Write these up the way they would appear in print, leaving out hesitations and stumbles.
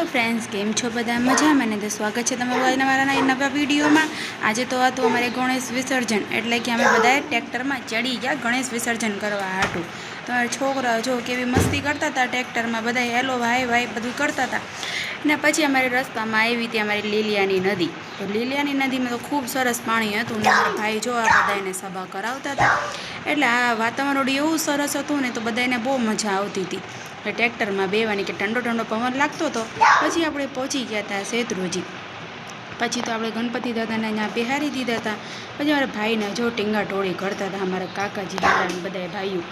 Hello friends, કેમ છો બધા? મજામાં ને? તો સ્વાગત છે તમારું આજના મારા નવા વિડીયોમાં. આજે તો હતું અમારે ગણેશ વિસર્જન, એટલે કે અમે બધાએ ટ્રેક્ટરમાં ચડી ગયા ગણેશ વિસર્જન કરવા હાટું. તો છોકરા જો કેવી મસ્તી કરતા હતા ટ્રેક્ટરમાં, બધા હેલો ભાઈ ભાઈ બધું કરતા હતા. અને પછી અમારે રસ્તામાં આવી હતી અમારી લીલિયાની નદી. તો લીલિયાની નદીમાં તો ખૂબ સરસ પાણી હતું ને મારા ભાઈ જો આ બધાને સભા કરાવતા હતા. એટલે આ વાતાવરણ એવું સરસ હતું ને તો બધાને બહુ મજા આવતી હતી ટ્રેક્ટરમાં બેવાની, કે ઠંડો ઠંડો પવન લાગતો હતો. પછી આપણે પહોંચી ગયા હતા શેત્રુંજી. પછી તો આપણે ગણપતિ દાદાને ત્યાં બિહારી દીધા હતા. પછી મારા ભાઈને જો ટીંગા ટોળી કરતા હતા અમારા કાકાજી દાદા બધા ભાઈઓ.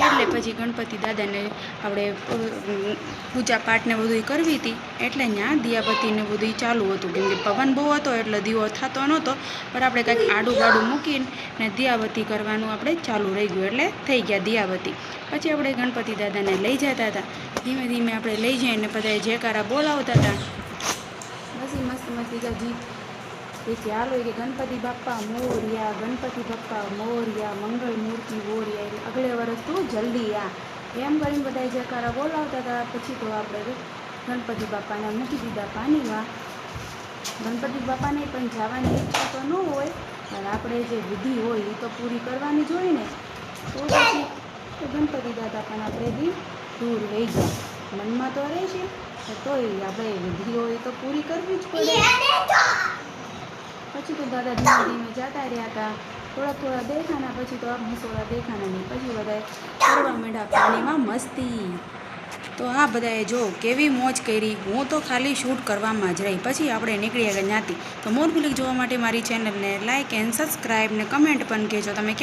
એટલે પછી ગણપતિ દાદાને આપણે પૂજા પાઠને બધું કરવી હતી, એટલે ત્યાં દિયાબત્તીને બધું ચાલુ હતું. કેમ કે પવન બહુ હતો એટલે દીવો થતો નહોતો, પણ આપણે કંઈક આડું ગાડું મૂકીને દિયાબત્તી કરવાનું આપણે ચાલુ રહી ગયું, એટલે થઈ ગયા દિયાબત્તી. પછી આપણે ગણપતિ દાદાને લઈ જતા હતા. ધીમે ધીમે આપણે લઈ જઈને બધા જયકારા બોલાવતા હતા. પછી મસ્ત મસ્તી ગીત પછી હાલો કે ગણપતિ બાપ્પા મોરિયા, ગણપતિ બાપ્પા મોરિયા, મંગળ મૂર્તિ મોરિયા, એટલે અગલે વર્ષ તું જલ્દી આ, એમ કરીને બધા જયકારા બોલાવતા હતા. પછી તો આપણે ગણપતિ બાપાને મૂકી દીધા પાણીમાં. ગણપતિ બાપાને પણ જવાની ઈચ્છા તો ન હોય, પણ આપણે જે વિધિ હોય એ તો પૂરી કરવાની જ હોય ને. તો પછી ગણપતિ દાદા પણ આપણે દૂર લઈ ગયા. મનમાં તો રહેશે, તોય આપણે વિધિ હોય તો પૂરી કરવી જ પડે. પછી તો દાદા ધીમે ધીમે જતા રહ્યા હતા. થોડા દેખાના, પછી તો હસોડા દેખાના નહીં. પછી બધાએ કરવા માંડ્યા પાણીમાં મસ્તી. તો આ બધાએ જો કેવી મોજ કરી. હું તો ખાલી શૂટ કરવામાં જ રહી. પછી આપણે નીકળી ગયા ત્યાંથી. તો મોર ફિલ્મ જોવા માટે મારી ચેનલને લાઇક એન્ડ સબસ્ક્રાઈબ ને કમેન્ટ પણ કહેજો તમે ક્યાં